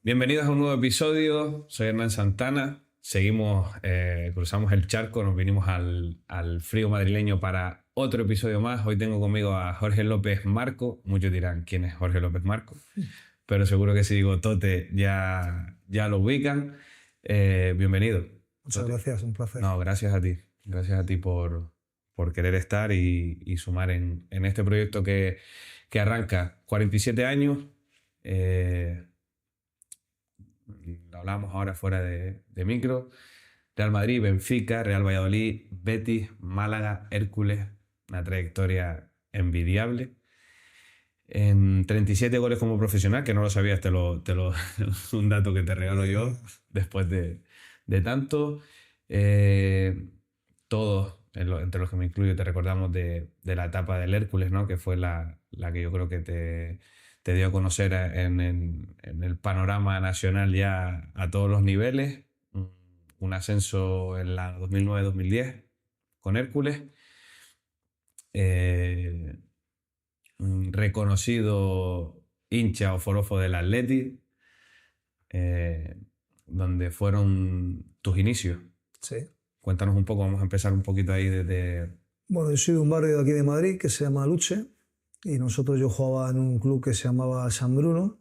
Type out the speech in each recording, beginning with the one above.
Bienvenidos a un nuevo episodio. Soy Hernán Santana. Seguimos, cruzamos el charco, nos vinimos al frío madrileño para otro episodio más. Hoy tengo conmigo a Jorge López Marco. Muchos dirán quién es Jorge López Marco, pero seguro que si digo Tote ya lo ubican. Bienvenido. Muchas Tote. gracias, un placer. No, gracias a ti. Gracias a ti por querer estar y sumar en este proyecto que arranca 47 años. Lo hablamos ahora fuera de micro. Real Madrid, Benfica, Real Valladolid, Betis, Málaga, Hércules. Una trayectoria envidiable. En 37 goles como profesional, que no lo sabías, un dato que te regalo yo después de tanto. Todos, entre los que me incluyo, te recordamos de la etapa del Hércules, ¿no? Que fue la que yo creo que te dio a conocer en el panorama nacional ya a todos los niveles. Un ascenso en la 2009-2010 con Hércules. Un reconocido hincha o forofo del Atleti, donde fueron tus inicios. Sí. Cuéntanos un poco, vamos a empezar un poquito ahí desde... Bueno, yo soy de un barrio de aquí de Madrid que se llama Luche y yo jugaba en un club que se llamaba San Bruno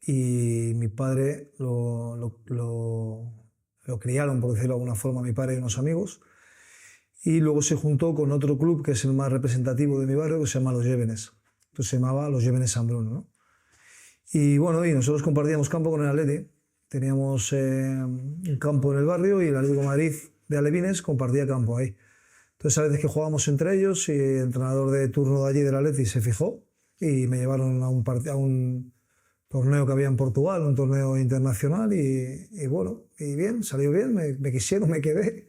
y mi padre lo criaron, por decirlo de alguna forma, mi padre y unos amigos, y luego se juntó con otro club que es el más representativo de mi barrio, que se llama Los Llévenes. Entonces se llamaba Los Llévenes San Bruno, ¿no? Y bueno, y nosotros compartíamos campo con el Atleti. Teníamos un campo en el barrio y el Atlético de Madrid de Alevines compartía campo ahí. Entonces a veces que jugábamos entre ellos y el entrenador de turno de allí del Atleti se fijó y me llevaron a un torneo que había en Portugal, un torneo internacional y bueno, y bien, salió bien, me quisieron, me quedé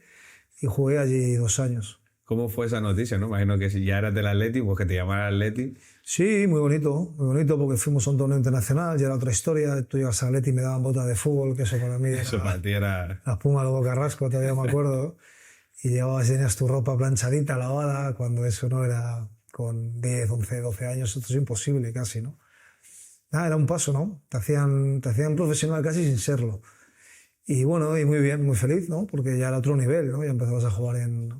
y jugué allí 2 años. ¿Cómo fue esa noticia, no? Imagino que si ya eras del Atleti, pues que te llamara Atleti. Sí, muy bonito porque fuimos a un torneo internacional, ya era otra historia. Tú llegas al Atleti y me daban botas de fútbol, que eso para mí Eso era para ti era... la espuma luego Carrasco, todavía me acuerdo. Y llevabas, tenías tu ropa planchadita, lavada, cuando eso no era con 10, 11, 12 años, esto es imposible casi, ¿no? Nada, era un paso, ¿no? Te hacían profesional casi sin serlo. Y bueno, y muy bien, muy feliz, ¿no? Porque ya era otro nivel, ¿no? Ya empezabas a jugar en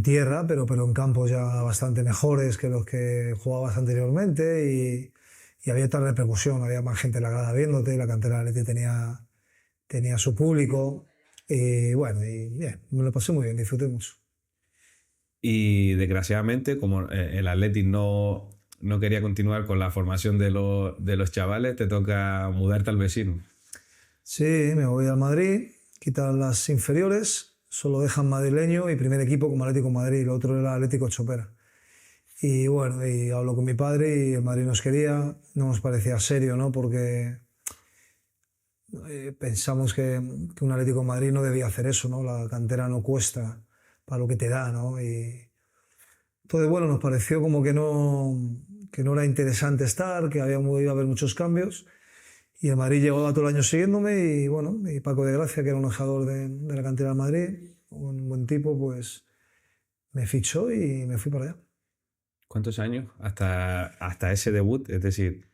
tierra, pero en campos ya bastante mejores que los que jugabas anteriormente y había tal repercusión, había más gente en la grada viéndote, la cantera del Atleti tenía su público y bueno, y bien, me lo pasé muy bien, disfruté mucho. Y desgraciadamente, como el Atleti no quería continuar con la formación de los chavales, te toca mudarte al vecino. Sí, me voy al Madrid, quitan las inferiores, solo dejan madrileño y primer equipo como Atlético de Madrid, el otro era Atlético Chopera. Y bueno, y hablo con mi padre y el Madrid nos quería, no nos parecía serio, ¿no? Porque pensamos que un Atlético de Madrid no debía hacer eso, ¿no? La cantera no cuesta para lo que te da, ¿no? Y entonces, bueno, nos pareció como que no era interesante estar, que iba a haber muchos cambios. Y el Madrid llegó todo el año siguiéndome y bueno, y Paco de Gracia, que era un embajador de la cantera del Madrid, un buen tipo, pues me fichó y me fui para allá. ¿Cuántos años? Hasta ese debut, es decir,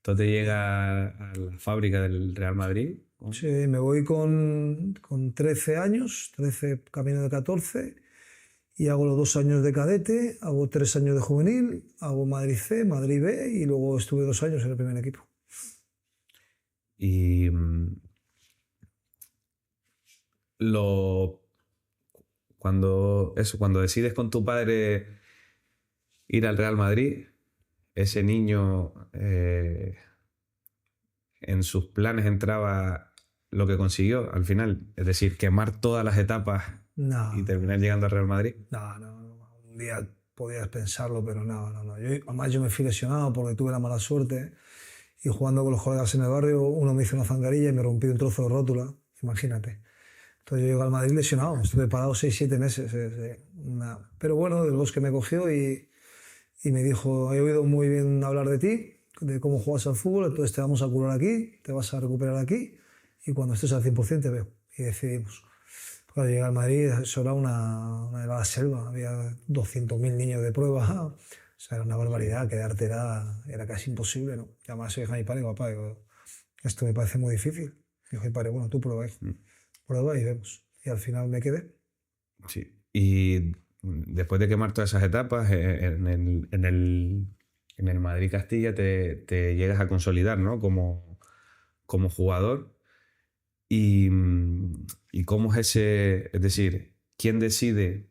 tú te llegas a la fábrica del Real Madrid. ¿No? Sí, me voy con 13 años, 13 camino de 14, y hago los 2 años de cadete, hago 3 años de juvenil, hago Madrid C, Madrid B y luego estuve 2 años en el primer equipo. Y cuando decides con tu padre ir al Real Madrid, ese niño en sus planes entraba lo que consiguió al final, es decir, quemar todas las etapas No, y terminar llegando al Real Madrid. no, un día podías pensarlo, pero no. Además yo me fui lesionado porque tuve la mala suerte y jugando con los colegas en el barrio, uno me hizo una zangarilla y me rompí un trozo de rótula, imagínate. Entonces yo llegué al Madrid lesionado, estuve parado 6, 7 meses. Pero bueno, del Bosque me cogió y me dijo, he oído muy bien hablar de ti, de cómo juegas al fútbol, entonces te vamos a curar aquí, te vas a recuperar aquí y cuando estés al 100% te veo. Y decidimos. Cuando llegué al Madrid, eso era una helada selva, había 200.000 niños de prueba, o sea, era una barbaridad, quedarte era casi imposible, ¿no? Y además se deja mi padre y papá, digo, esto me parece muy difícil. Y dijo mi padre, bueno, tú prueba, hijo. Prueba y vemos. Y al final me quedé. Sí. Y después de quemar todas esas etapas, en el Madrid Castilla te llegas a consolidar, ¿no? Como jugador. Y cómo es ese, es decir, ¿quién decide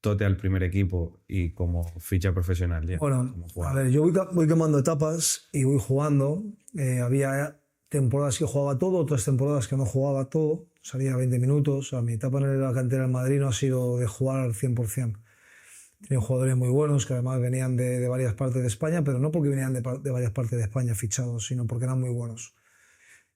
tote al primer equipo y como ficha profesional ya, Bueno, como a jugador? ver, yo voy quemando etapas y voy jugando. Había temporadas que jugaba todo, otras temporadas que no jugaba todo. Salía 20 minutos. Mi etapa en la cantera del Madrid no ha sido de jugar al 100%. Tenía jugadores muy buenos que además venían de varias partes de España, pero no porque venían de varias partes de España fichados, sino porque eran muy buenos.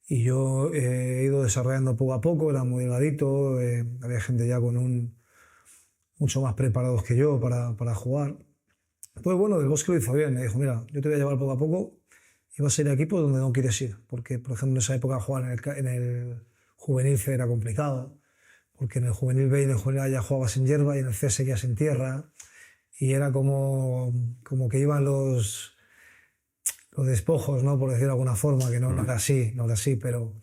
Y yo he ido desarrollando poco a poco, era muy delgadito, había gente ya mucho más preparados que yo para jugar. Pues bueno, Del Bosque lo hizo bien, me dijo, mira, yo te voy a llevar poco a poco y vas a ir a equipos donde no quieres ir, porque por ejemplo en esa época jugar en el juvenil C era complicado, porque en el juvenil B y en el juvenil A ya jugabas en hierba y en el C seguías en tierra, y era como que iban los despojos, ¿no? Por decir de alguna forma, que no era así, no era así, pero...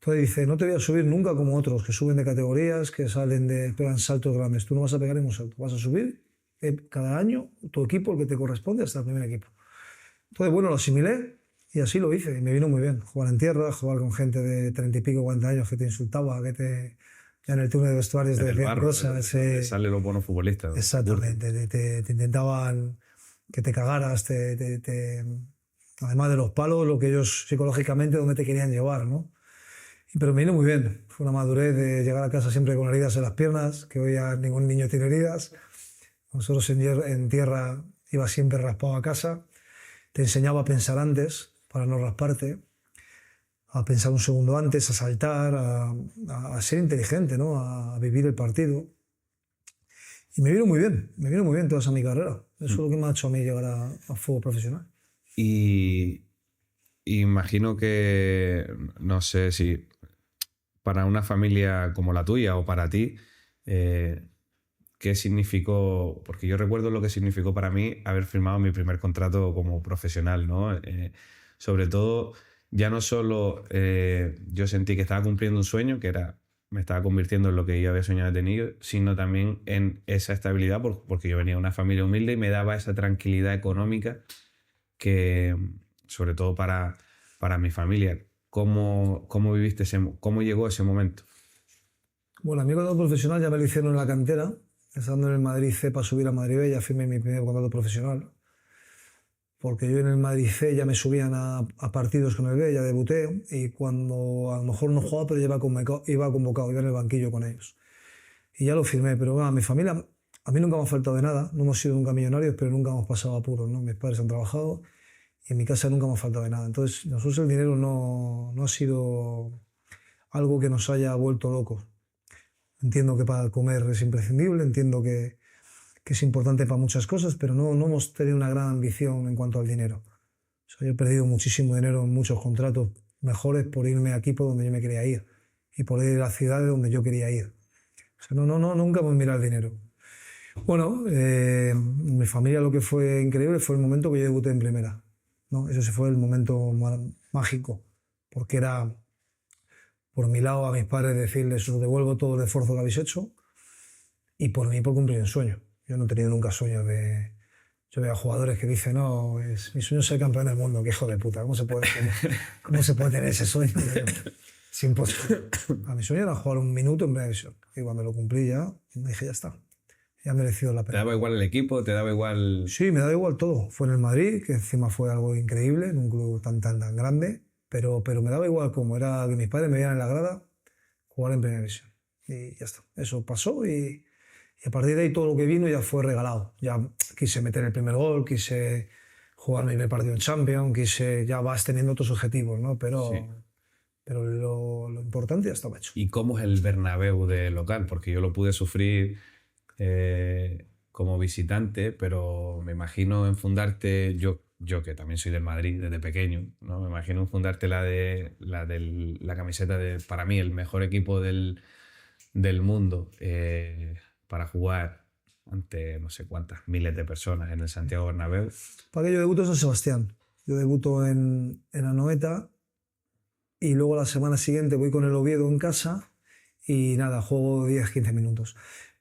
Entonces dice, no te voy a subir nunca como otros, que suben de categorías, que pegan saltos grandes. Tú no vas a pegar ningún salto, vas a subir cada año tu equipo, el que te corresponde, hasta el primer equipo. Entonces, bueno, lo asimilé y así lo hice. Y me vino muy bien. Jugar en tierra, jugar con gente de 30 y pico, 40 años que te insultaba, ya en el túnel de vestuarios te decían cosas. Salen los buenos futbolistas. Exactamente, te intentaban que te cagaras, además de los palos, lo que ellos psicológicamente, donde te querían llevar, ¿no? Pero me vino muy bien. Fue una madurez de llegar a casa siempre con heridas en las piernas, que hoy ya ningún niño tiene heridas. Nosotros en tierra iba siempre raspado a casa. Te enseñaba a pensar antes, para no rasparte, a pensar un segundo antes, a saltar, a ser inteligente, ¿no? A vivir el partido. Y me vino muy bien toda esa mi carrera. Eso es lo que me ha hecho a mí llegar a fútbol profesional. Y imagino que, no sé si para una familia como la tuya o para ti, ¿qué significó? Porque yo recuerdo lo que significó para mí haber firmado mi primer contrato como profesional, ¿no? Sobre todo, ya no solo yo sentí que estaba cumpliendo un sueño, que era, me estaba convirtiendo en lo que yo había soñado de niño, sino también en esa estabilidad, porque yo venía de una familia humilde y me daba esa tranquilidad económica que, sobre todo para mi familia. ¿Cómo viviste cómo llegó ese momento? Bueno, a mí contrato profesional ya me lo hicieron en la cantera. Estando en el Madrid C para subir a Madrid B, ya firmé mi primer contrato profesional. Porque yo en el Madrid C ya me subían a partidos con el B, ya debuté. Y cuando a lo mejor no jugaba, pero ya iba convocado, iba en el banquillo con ellos. Y ya lo firmé. Pero bueno, a mi familia, a mí nunca me ha faltado de nada. No hemos sido nunca millonarios, pero nunca hemos pasado apuros, ¿no? Mis padres han trabajado y en mi casa nunca me ha faltado de nada. Entonces, nosotros el dinero no ha sido algo que nos haya vuelto locos. Entiendo que para comer es imprescindible, entiendo que es importante para muchas cosas, pero no hemos tenido una gran ambición en cuanto al dinero. O sea, yo he perdido muchísimo dinero en muchos contratos mejores por irme a equipos donde yo me quería ir y por ir a ciudades donde yo quería ir. O sea, nunca hemos mirado el dinero. Bueno, mi familia lo que fue increíble fue el momento que yo debuté en primera, ¿no? Ese fue el momento mágico, porque era, por mi lado, a mis padres decirles, os devuelvo todo el esfuerzo que habéis hecho, y por mí, por cumplir un sueño. Yo no he tenido nunca sueños de... Yo veo a jugadores que dicen, no, mi sueño es ser campeón del mundo. Qué hijo de puta, ¿cómo se puede tener ese sueño? Es imposible. A mi sueño era jugar un minuto en primera división. Y cuando lo cumplí ya, me dije, ya está. Ya ha merecido la pena. ¿Te daba igual el equipo? ¿Te daba igual...? Sí, me daba igual todo. Fue en el Madrid, que encima fue algo increíble, en un club tan grande. Pero me daba igual como era que mis padres me vieran en la grada, jugar en primera división. Y ya está. Eso pasó y a partir de ahí todo lo que vino ya fue regalado. Ya quise meter el primer gol, quise jugar mi primer partido en Champions, ya vas teniendo otros objetivos, ¿no? Pero, Sí. pero lo importante ya estaba hecho. ¿Y cómo es el Bernabéu de local? Porque yo lo pude sufrir como visitante, pero me imagino enfundarte, yo que también soy del Madrid desde pequeño, ¿no? Me imagino enfundarte la camiseta de, para mí, el mejor equipo del mundo, para jugar ante no sé cuántas miles de personas en el Santiago Bernabéu. Para que yo debuto en San Sebastián. Yo debuto en Anoeta y luego la semana siguiente voy con el Oviedo en casa y nada, juego 10-15 minutos.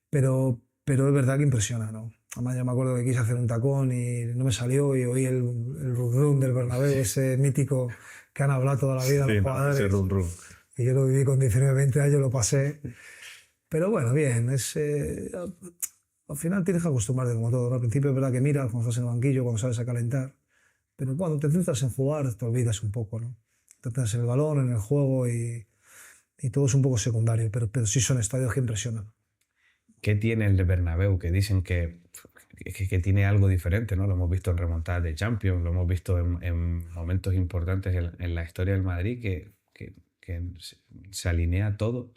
Pero es verdad que impresiona, ¿no? Además, yo me acuerdo que quise hacer un tacón y no me salió y oí el rum rum del Bernabéu, ese mítico que han hablado toda la vida los jugadores. Ese rum rum. Y yo lo viví con 19, 20 años, lo pasé. Pero bueno, bien, al final tienes que acostumbrarte como todo, ¿no? Al principio es verdad que miras cuando estás en el banquillo, cuando sales a calentar, pero cuando te centras en jugar te olvidas un poco, ¿no? Te centras en el balón, en el juego y todo es un poco secundario, pero sí son estadios que impresionan. ¿Qué tiene el de Bernabéu? Que dicen que tiene algo diferente, ¿no? Lo hemos visto en remontadas de Champions, lo hemos visto en momentos importantes en la historia del Madrid, que se alinea todo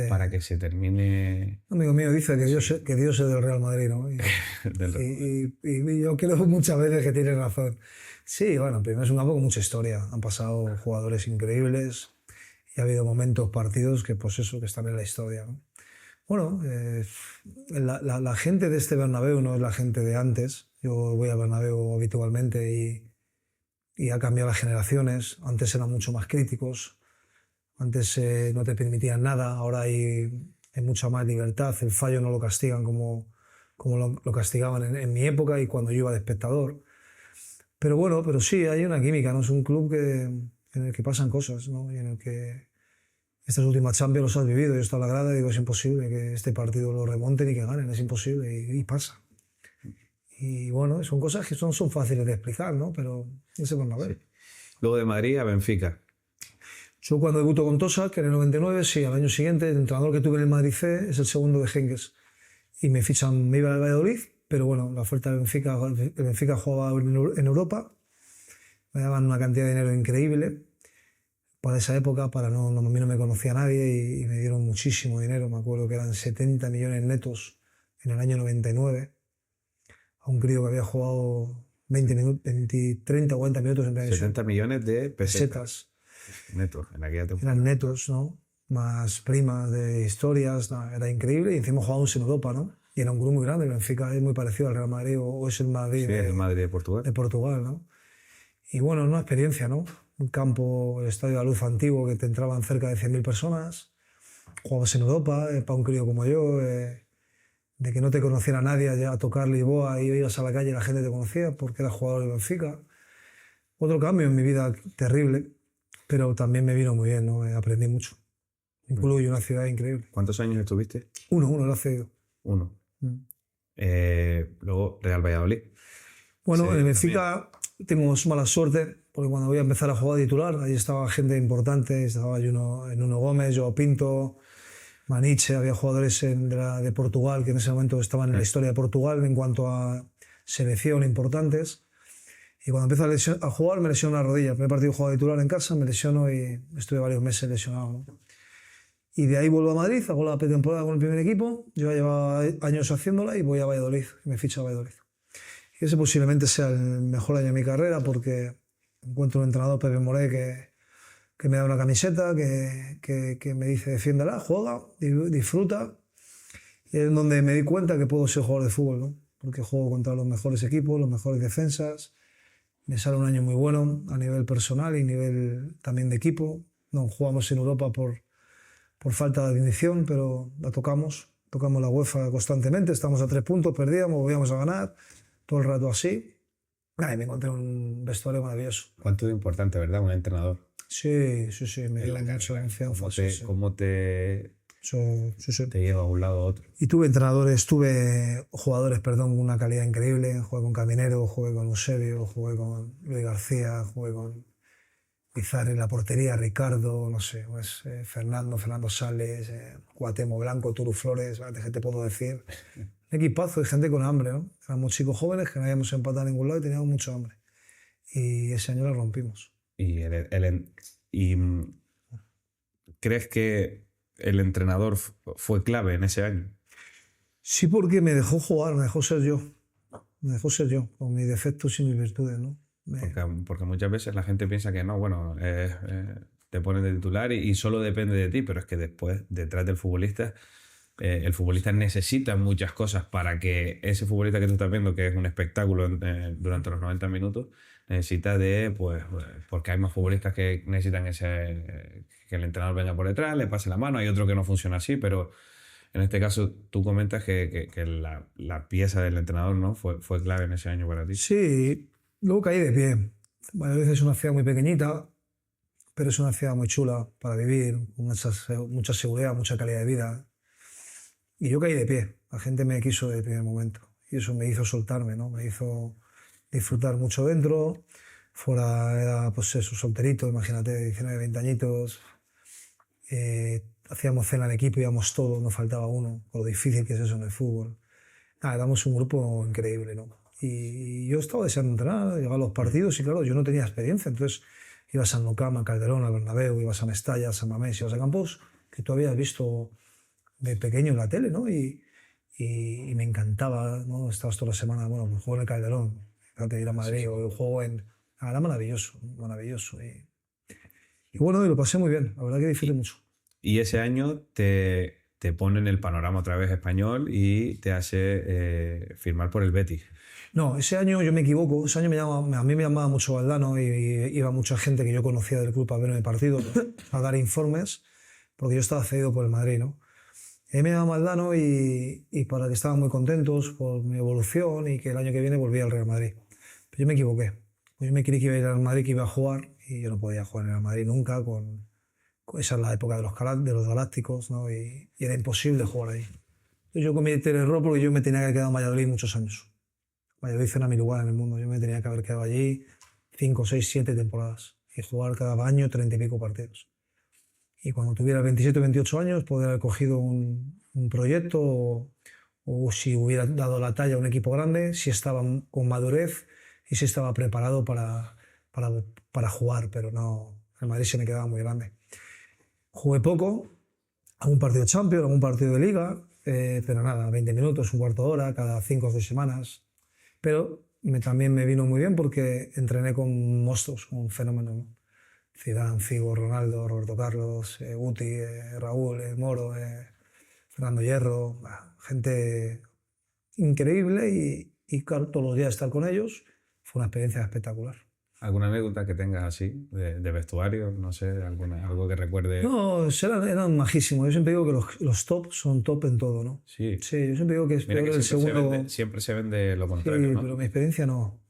para que se termine... Un amigo mío dice que Dios es del Real Madrid, ¿no? Y yo creo muchas veces que tiene razón. Sí, bueno, primero es un campo con mucha historia. Han pasado jugadores increíbles y ha habido momentos, partidos que, pues eso, que están en la historia, ¿no? Bueno, la gente de este Bernabéu no es la gente de antes. Yo voy al Bernabéu habitualmente y ha cambiado las generaciones. Antes eran mucho más críticos. Antes no te permitían nada. Ahora hay mucha más libertad. El fallo no lo castigan como lo castigaban en mi época y cuando yo iba de espectador. Pero bueno, pero sí, hay una química, ¿no? Es un club en el que pasan cosas, ¿no? Y en el que estas últimas Champions los has vivido. Yo estoy a la grada y digo, es imposible que este partido lo remonten y que ganen, es imposible, y pasa. Y bueno, son cosas que son fáciles de explicar, ¿no? Pero ese van a ver. Sí. Luego de Madrid a Benfica. Yo cuando debuto con Tosa, que en el 99, sí, al año siguiente, el entrenador que tuve en el Madrid C es el segundo de Henkes. Y me fichan, me iba al Valladolid, pero bueno, la oferta del Benfica, el Benfica jugaba en Europa, me daban una cantidad de dinero increíble para esa época, a mí no me conocía nadie y me dieron muchísimo dinero. Me acuerdo que eran 70 millones netos en el año 99 a un crío que había jugado 30 o 40 minutos en Premier. 70 millones de pesetas. Netos, en aquella temporada. Eran netos, ¿no? Más primas de historias, no, era increíble. Y encima jugábamos en Europa, ¿no? Y era un club muy grande. El Benfica es muy parecido al Real Madrid o es el Madrid, sí, es el Madrid de Portugal. De Portugal, ¿no? Y bueno, una experiencia, ¿no? Un campo, el Estadio de la Luz antiguo, que te entraban cerca de 100.000 personas. Jugabas en Europa, para un crío como yo, de que no te conociera nadie, ya a tocar Lisboa y ibas a la calle y la gente te conocía porque eras jugador del Benfica. Otro cambio en mi vida terrible, pero también me vino muy bien, ¿no? Aprendí mucho. Un club y una ciudad increíble. ¿Cuántos años estuviste? Uno, lo he cedido. Uno. Luego Real Valladolid. Bueno, Sí, en el Benfica tengo mala suerte, porque cuando voy a empezar a jugar titular, ahí estaba gente importante, estaba Nuno Gómez, Joao Pinto, Maniche, había jugadores de Portugal que en ese momento estaban en la historia de Portugal en cuanto a selección importantes. Y cuando empiezo a jugar me lesiono la rodilla. El primer partido jugaba titular en casa, me lesiono y estuve varios meses lesionado, ¿no? Y de ahí vuelvo a Madrid, hago la pretemporada con el primer equipo. Yo llevaba años haciéndola y voy a Valladolid, y me ficho a Valladolid. Y ese posiblemente sea el mejor año de mi carrera porque encuentro un entrenador, Pepe Moré, que me da una camiseta, que me dice defiéndela, juega, disfruta. Y es donde me di cuenta que puedo ser jugador de fútbol, ¿no? Porque juego contra los mejores equipos, los mejores defensas. Me sale un año muy bueno a nivel personal y nivel también de equipo. No jugamos en Europa por falta de definición, pero la tocamos la UEFA constantemente, estamos a 3 puntos, perdíamos, volvíamos a ganar, todo el rato así. Y me encontré un vestuario maravilloso. ¿Cuánto es importante, verdad, un entrenador? Sí, me dio mucha confianza. ¿Cómo te lleva a un lado a otro? Y tuve jugadores, con una calidad increíble. Jugué con Caminero, jugué con Eusebio, jugué con Luis García, jugué con Pizarro en la portería, Ricardo, no sé, pues, Fernando Sales, Cuauhtémoc Blanco, Turu Flores, ¿qué te puedo decir? Un equipazo de gente con hambre, ¿no? Éramos chicos jóvenes que no habíamos empatado a ningún lado y teníamos mucho hambre. Y ese año lo rompimos. ¿Y crees que el entrenador fue clave en ese año? Sí, porque me dejó jugar, me dejó ser yo. Con mis defectos y mis virtudes, ¿no? Porque muchas veces la gente piensa que no, bueno, te ponen de titular y solo depende de ti, pero es que después, detrás del futbolista, el futbolista necesita muchas cosas para que ese futbolista que tú estás viendo, que es un espectáculo durante los 90 minutos, necesita pues, porque hay más futbolistas que necesitan que el entrenador venga por detrás, le pase la mano, hay otro que no funciona así, pero en este caso tú comentas que la pieza del entrenador, ¿no? fue clave en ese año para ti. Sí, luego caí de pie. Valladolid es una ciudad muy pequeñita, pero es una ciudad muy chula para vivir, con mucha seguridad, mucha calidad de vida. Y yo caí de pie. La gente me quiso desde el primer momento. Y eso me hizo soltarme, ¿no? Me hizo disfrutar mucho dentro. Fuera era, pues eso, solterito, imagínate, 19, 20 añitos. Hacíamos cena en equipo, íbamos todos, no faltaba uno, con lo difícil que es eso en el fútbol. Nada, éramos un grupo increíble, ¿no? Y yo estaba deseando entrenar, llegar a los partidos y claro, yo no tenía experiencia, entonces ibas a San Lucam, a Calderón, a Bernabéu, ibas a Mestalla, a San Mamés, ibas a campos que tú habías visto de pequeño en la tele, ¿no? Y me encantaba, ¿no? Estabas toda la semana, bueno, pues juego en el Calderón, fíjate, ir a Madrid, o juego en... Ah, era maravilloso, maravilloso. Y bueno, y lo pasé muy bien, la verdad que disfruté mucho. Y ese año te pone en el panorama otra vez español y te hace firmar por el Betis. No, ese año yo me equivoco, ese año a mí me llamaba mucho Valdano y iba mucha gente que yo conocía del club a verme el partido, a dar informes, porque yo estaba cedido por el Madrid, ¿no? Y me llamaba Valdano y para que estaban muy contentos por mi evolución y que el año que viene volvía al Real Madrid. Pero yo me equivoqué. Yo me creí que iba a ir al Madrid, que iba a jugar, y yo no podía jugar en el Madrid nunca, esa es la época de los Galácticos, ¿no? Y era imposible jugar ahí. Entonces yo cometí el error porque yo me tenía que haber quedado en Valladolid muchos años. Valladolid era mi lugar en el mundo, yo me tenía que haber quedado allí 5, 6, 7 temporadas y jugar cada año 30 y pico partidos. Y cuando tuviera 27 o 28 años poder haber cogido un proyecto o si hubiera dado la talla a un equipo grande, si estaba con madurez y si estaba preparado para jugar, pero no, el Madrid se me quedaba muy grande. Jugué poco, algún partido de Champions, algún partido de Liga, pero nada, 20 minutos, un cuarto de hora, cada 5 o 6 semanas. Pero también me vino muy bien porque entrené con monstruos, con fenómenos, ¿no? Zidane, Figo, Ronaldo, Roberto Carlos, Guti, Raúl, Moro, Fernando Hierro, gente increíble y claro, todos los días estar con ellos fue una experiencia espectacular. ¿Alguna anécdota que tengas así, de vestuario? No sé, algo que recuerde. No, eran majísimos. Yo siempre digo que los top son top en todo, ¿no? Sí. Sí, yo siempre digo que es peor el segundo. Siempre se vende lo contrario, sí, ¿no? Pero mi experiencia no.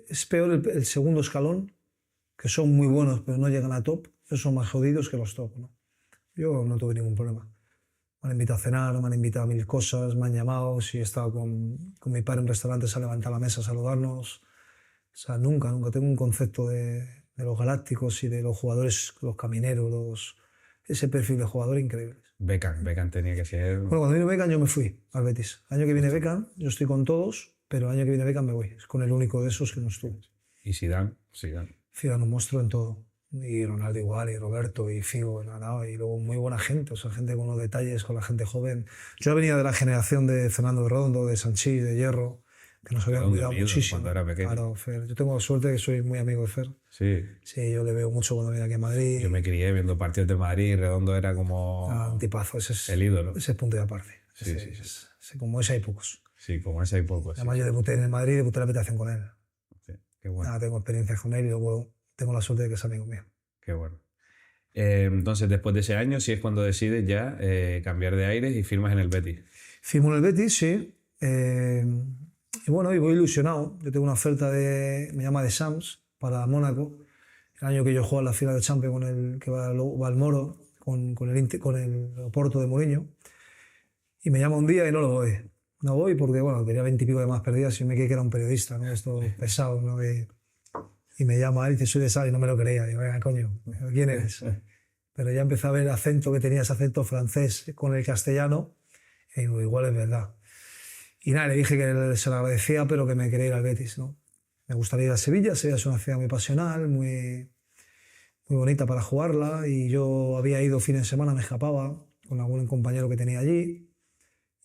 Es peor el segundo escalón, que son muy buenos, pero no llegan a top. Esos son más jodidos que los top, ¿no? Yo no tuve ningún problema. Me han invitado a cenar, me han invitado a mil cosas, me han llamado. Si he estado con mi padre en restaurantes a levantar la mesa a saludarnos. O sea, nunca tengo un concepto de los galácticos y de los jugadores, los camineros, ese perfil de jugador increíble. Beckham tenía que ser... Bueno, cuando vino Beckham yo me fui al Betis. El año que viene Beckham, yo estoy con todos, pero el año que viene Beckham me voy. Es con el único de esos que no estuvo. Y Zidane. Zidane un monstruo en todo. Y Ronaldo igual, y Roberto, y Figo, y luego muy buena gente, o sea, gente con los detalles, con la gente joven. Yo venía de la generación de Fernando Redondo, de Sanchís, de Hierro, que nos habían cuidado muchísimo. Cuando era pequeño. Claro, Fer. Yo tengo suerte que soy muy amigo de Fer. Sí. Sí, yo le veo mucho cuando viene aquí a Madrid. Yo me crié viendo partidos de Madrid y Redondo era como... Un tipazo, ese es el ídolo. Ese es punto de aparte. Sí. Como ese hay pocos. Sí, como ese hay pocos. Además yo debuté en el Madrid y debuté en la habitación con él. Sí, qué bueno. Tengo experiencias con él y luego tengo la suerte de que es amigo mío. Qué bueno. Entonces, después de ese año, sí es cuando decides ya cambiar de aires y firmas en el Betis. Firmo en el Betis, sí. Y bueno, y voy ilusionado. Yo tengo una oferta me llama de Sams para Mónaco. El año que yo juego en la final de Champions con el que va al Moro, con el Oporto de Mourinho. Y me llama un día y no lo voy. No voy porque, bueno, tenía 20 y pico de más perdidas y me creí que era un periodista, ¿no? Esto pesado, ¿no? Y me llama él y dice, soy de Sal, y no me lo creía. Digo, venga, coño, ¿quién eres? Pero ya empecé a ver el acento que tenía, ese acento francés con el castellano, y digo, igual es verdad. Y nada, le dije que se lo agradecía, pero que me quería ir al Betis, ¿no? Me gustaría ir a Sevilla. Sevilla es una ciudad muy pasional, muy bonita para jugarla, y yo había ido fin de semana, me escapaba con algún compañero que tenía allí,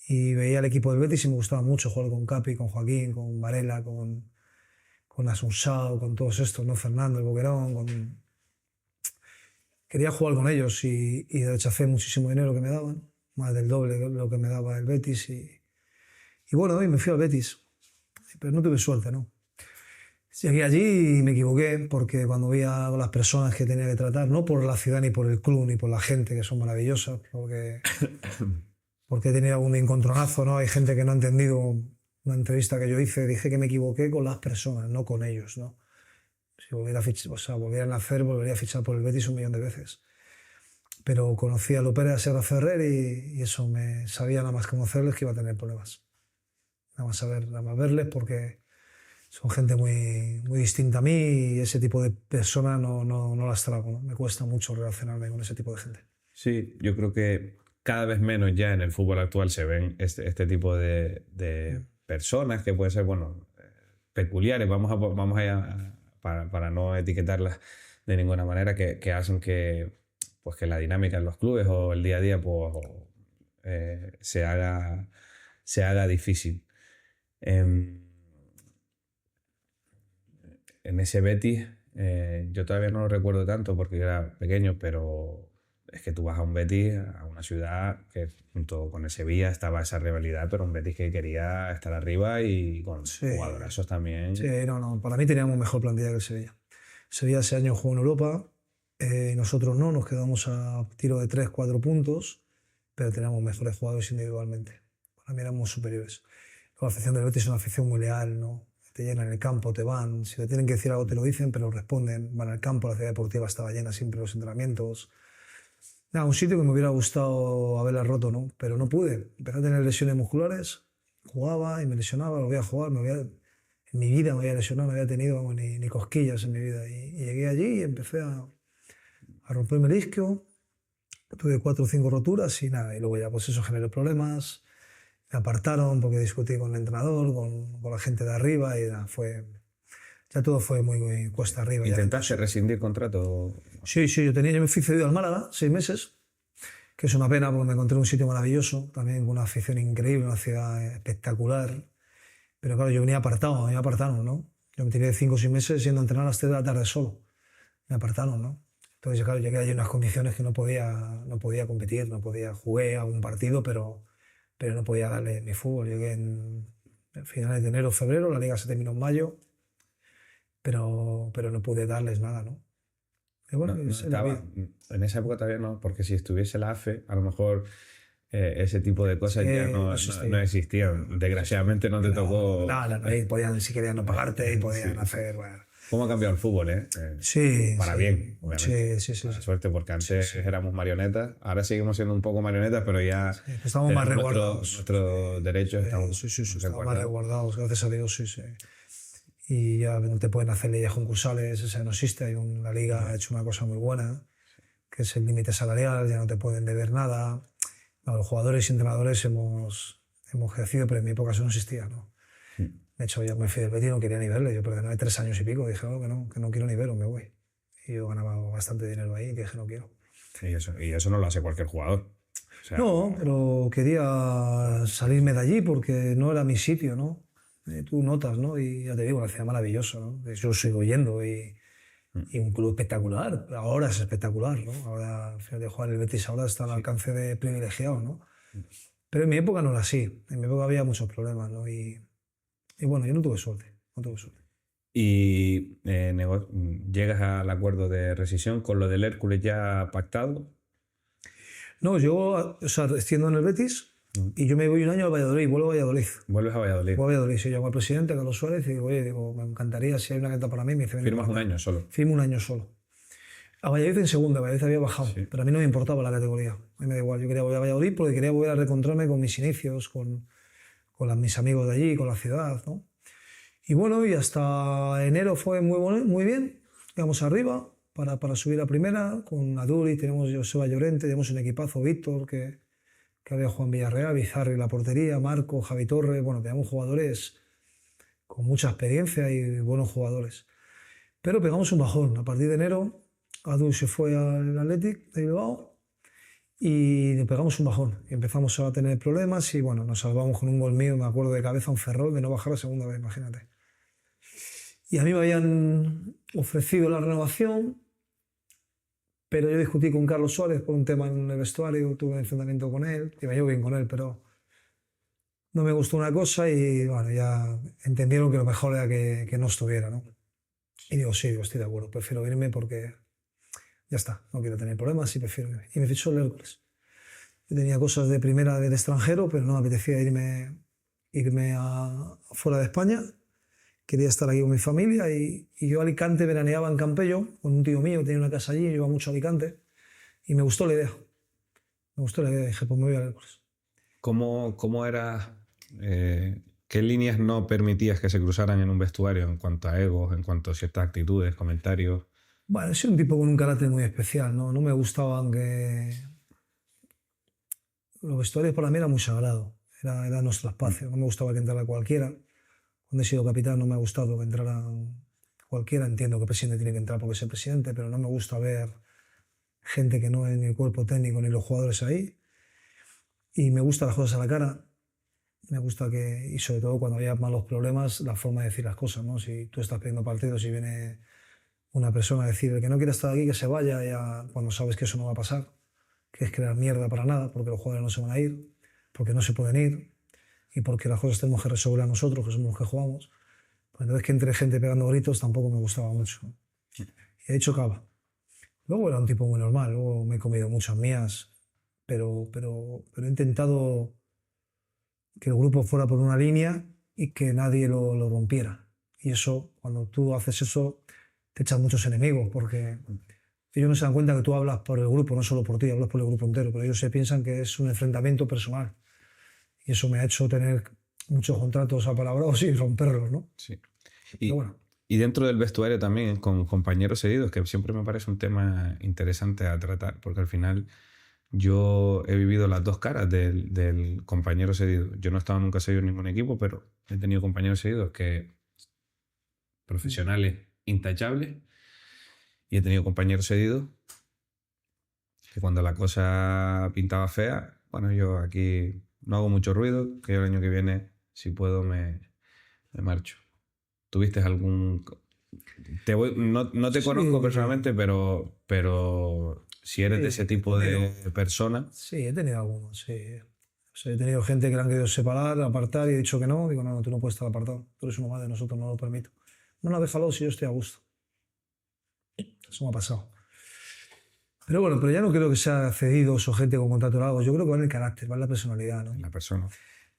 y veía el equipo del Betis y me gustaba mucho jugar con Capi, con Joaquín, con Varela, con Asunsao, con todos estos, ¿no? Fernando, el Boquerón. Quería jugar con ellos y rechacé muchísimo dinero que me daban. más del doble de lo que me daba el Betis. Y bueno, y me fui al Betis, pero no tuve suerte, ¿no? Llegué allí y me equivoqué porque cuando vi a las personas que tenía que tratar, no por la ciudad ni por el club ni por la gente, que son maravillosas, porque he tenido algún encontronazo, ¿no? Hay gente que no ha entendido una entrevista que yo hice, dije que me equivoqué con las personas, no con ellos, ¿no? Si volviera a nacer, volvería a fichar por el Betis 1 millón de veces. Pero conocí a Lopera y a Serra Ferrer y eso me sabía nada más conocerles que iba a tener problemas. Nada más verles porque son gente muy, muy distinta a mí y ese tipo de personas no las trago, ¿no? Me cuesta mucho relacionarme con ese tipo de gente. Sí, yo creo que cada vez menos ya en el fútbol actual se ven este tipo de personas que pueden ser, bueno, peculiares, para no etiquetarlas de ninguna manera, que hacen pues que la dinámica en los clubes o el día a día pues, se haga difícil. En ese Betis, yo todavía no lo recuerdo tanto porque yo era pequeño, pero es que tú vas a un Betis, a una ciudad que junto con el Sevilla estaba esa rivalidad, pero un Betis que quería estar arriba y con jugadorazos también. Sí, no, para mí teníamos mejor plantilla que el Sevilla. Sevilla ese año jugó en Europa, nosotros no, nos quedamos a tiro de 3-4 puntos, pero teníamos mejores jugadores individualmente. Para mí éramos superiores. La afición del Betis es una afición muy leal, ¿no? Te llenan el campo, te van, si te tienen que decir algo te lo dicen, pero responden, van al campo, la ciudad deportiva estaba llena siempre los entrenamientos. Nada, un sitio que me hubiera gustado haberla roto, ¿no? Pero no pude. Empecé a tener lesiones musculares, jugaba y me lesionaba, volvía a jugar, en mi vida me había lesionado, no había tenido ni cosquillas en mi vida. Y llegué allí y empecé a romperme el isquio, tuve 4 o 5 roturas y nada, y luego ya pues eso generó problemas. Me apartaron porque discutí con el entrenador, con la gente de arriba y nada, ya todo fue muy cuesta arriba. ¿Intentaste rescindir contrato? Sí, yo me fui cedido al Málaga 6 meses, que es una pena porque me encontré en un sitio maravilloso, también con una afición increíble, una ciudad espectacular. Pero claro, yo venía apartado, me apartaron, ¿no? Yo me tiré 5 o 6 meses siendo a entrenar a las 3 de la tarde solo. Me apartaron, ¿no? Entonces, claro, llegué allí en unas condiciones que no podía competir, jugué a un partido, pero no podía darle mi fútbol. Llegué en finales de enero, febrero, la liga se terminó en mayo, pero no pude darles nada, ¿no? Y bueno, en esa época todavía no, porque si estuviese la AFE, a lo mejor ese tipo de cosas ya no existían. Desgraciadamente no te tocó. No, podían, si querían no pagarte y podían hacer. Bueno. ¿Cómo ha cambiado el fútbol, eh? Para bien, obviamente. Sí. Para suerte, porque antes éramos marionetas, ahora seguimos siendo un poco marionetas, pero ya estamos más resguardados. Nuestros derechos estamos más resguardados, gracias a Dios, sí. Y ya no te pueden hacer leyes concursales, esa no existe. La liga ha hecho una cosa muy buena, que es el límite salarial, ya no te pueden deber nada. No, los jugadores y entrenadores hemos ejercido, pero en mi época eso no existía, ¿no? De hecho, yo me fui del Betis y no quería ni verle. Yo perdí 3 años y pico. Dije, que no quiero ni verlo, me voy. Y yo ganaba bastante dinero ahí y dije, no quiero. Y eso no lo hace cualquier jugador. O sea, no, pero quería salirme de allí porque no era mi sitio, ¿no? Tú notas, ¿no? Y ya te digo, una ciudad maravillosa, ¿no? Yo sigo yendo y un club espectacular. Ahora es espectacular, ¿no? Ahora, al final de jugar el Betis ahora está al alcance de privilegiado, ¿no? Pero en mi época no era así. En mi época había muchos problemas, ¿no? Y bueno, yo no tuve suerte. ¿Y llegas al acuerdo de rescisión con lo del Hércules ya pactado? No, yo extiendo en el Betis y yo me voy un año a Valladolid, vuelvo a Valladolid. ¿Vuelves a Valladolid? Vuelvo a Valladolid, sí, llamo al presidente, Carlos Suárez, y digo, oye, me encantaría si hay una venta para mí. Me dice, ¿Firmas un año solo? Firmo un año solo. A Valladolid en segunda, Valladolid había bajado, pero a mí no me importaba la categoría. A mí me da igual, yo quería volver a Valladolid porque quería volver a reencontrarme con mis inicios, con mis amigos de allí, con la ciudad, ¿no? Y bueno, y hasta enero fue muy bien. Llegamos arriba para subir a primera. Con Aduri, tenemos Joseba Llorente, tenemos un equipazo, Víctor, que había jugado en Villarreal, Bizarri en la portería, Marco, Javi Torre. Bueno, teníamos jugadores con mucha experiencia y buenos jugadores. Pero pegamos un bajón. A partir de enero, Aduri se fue al Athletic de Bilbao y pegamos un bajón. Y empezamos a tener problemas y bueno, nos salvamos con un gol mío, me acuerdo, de cabeza, un Ferrol, de no bajar la segunda vez, imagínate. Y a mí me habían ofrecido la renovación, Pero yo discutí con Carlos Suárez por un tema en el vestuario, tuve un enfrentamiento con él, que me llevo bien con él, pero no me gustó una cosa y bueno, ya entendieron que lo mejor era que no estuviera, ¿no? Y digo, sí, digo, estoy de acuerdo, prefiero irme porque ya está, no quiero tener problemas y prefiero irme. Y me fichó el Hércules. Yo tenía cosas de primera del extranjero, pero no me apetecía irme fuera de España. Quería estar aquí con mi familia y yo a Alicante veraneaba en Campello con un tío mío que tenía una casa allí, yo iba mucho a Alicante y me gustó la idea. Me gustó la idea, dije, pues me voy al Hércules. ¿Cómo era? ¿Qué líneas no permitías que se cruzaran en un vestuario en cuanto a egos, en cuanto a ciertas actitudes, comentarios? Bueno, soy un tipo con un carácter muy especial, ¿no? No me gustaban que... Los vestuarios para mí era muy sagrado, era nuestro espacio, no me gustaba que entrara cualquiera. Cuando he sido capitán no me ha gustado que entrara cualquiera, entiendo que el presidente tiene que entrar porque es el presidente, pero no me gusta ver gente que no es ni el cuerpo técnico ni los jugadores ahí. Y me gustan las cosas a la cara, me gusta que, y sobre todo cuando haya malos problemas, la forma de decir las cosas, ¿no? Si tú estás perdiendo partidos y viene una persona a decir el que no quiere estar aquí que se vaya, ya cuando sabes que eso no va a pasar, que es crear mierda para nada, porque los jugadores no se van a ir, porque no se pueden ir y porque las cosas tenemos que resolver a nosotros, que somos los que jugamos. Pues entonces que entre gente pegando gritos tampoco me gustaba mucho. Y ahí chocaba. Luego era un tipo muy normal, luego me he comido muchas mías, pero he intentado que el grupo fuera por una línea y que nadie lo rompiera. Y eso, cuando tú haces eso, te echan muchos enemigos, porque ellos no se dan cuenta que tú hablas por el grupo, no solo por ti, hablas por el grupo entero, pero ellos se piensan que es un enfrentamiento personal. Y eso me ha hecho tener muchos contratos apalabrados y romperlos, ¿no? Sí. Pero bueno. Y dentro del vestuario también, con compañeros cedidos, que siempre me parece un tema interesante a tratar, porque al final yo he vivido las dos caras del compañero cedido. Yo no he estado nunca cedido en ningún equipo, pero he tenido compañeros cedidos que profesionales intachables, y he tenido compañeros cedidos que cuando la cosa pintaba fea, bueno, yo aquí no hago mucho ruido, que yo el año que viene, si puedo, me marcho. ¿Tuviste algún...? No te conozco personalmente, pero si eres de ese tipo de persona... Sí, he tenido algunos, sí. O sea, he tenido gente que le han querido separar, apartar y he dicho que no. Digo, no, tú no puedes estar apartado. Tú eres uno más de nosotros, no lo permito. Bueno, déjalo si yo estoy a gusto. Eso me ha pasado. Pero bueno, pero ya no creo que sea cedidos o gente con contrato largo. Yo creo que va en el carácter, va en la personalidad, ¿no? La persona.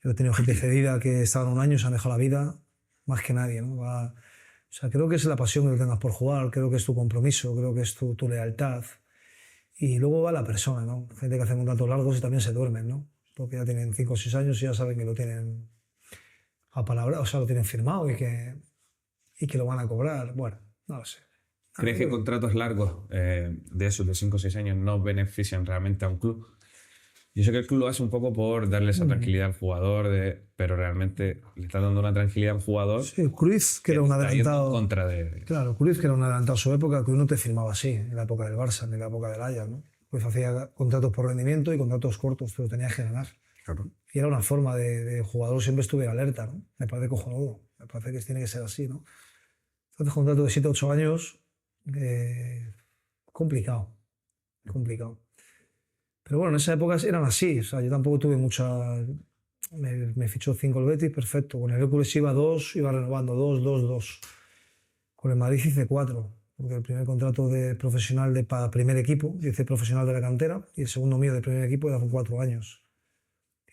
Yo he tenido gente cedida que estaban un año y se han dejado la vida más que nadie, ¿no? O sea, creo que es la pasión que tengas por jugar, creo que es tu compromiso, creo que es tu lealtad. Y luego va la persona, ¿no? Gente que hace contratos largos y también se duermen, ¿no? Porque ya tienen 5 o 6 años y ya saben que lo tienen a palabra, o sea, lo tienen firmado y que lo van a cobrar. Bueno, no lo sé. ¿Crees que contratos largos de esos de 5 o 6 años no benefician realmente a un club? Yo sé que el club lo hace un poco por darle esa tranquilidad al jugador, pero realmente le está dando una tranquilidad al jugador. Sí, Cruyff, que era un adelantado. Contra de... Claro, Cruyff, que era un adelantado a su época, Cruyff no te firmaba así, en la época del Barça, ni en la época del Ajax, ¿no? Cruyff hacía contratos por rendimiento y contratos cortos, pero tenías que ganar. Claro. Y era una forma de jugador siempre estuviera alerta, ¿no? Me parece cojonudo, me parece que tiene que ser así, ¿no? Entonces, contrato de 7 o 8 años, complicado. Pero bueno, en esa época eran así, o sea, yo tampoco tuve mucha... Me fichó 5 el Betis, perfecto. Con el Hércules iba 2, iba renovando 2. Con el Madrid hice 4, porque el primer contrato de profesional para primer equipo, hice profesional de la cantera, y el segundo mío de primer equipo era con 4 años.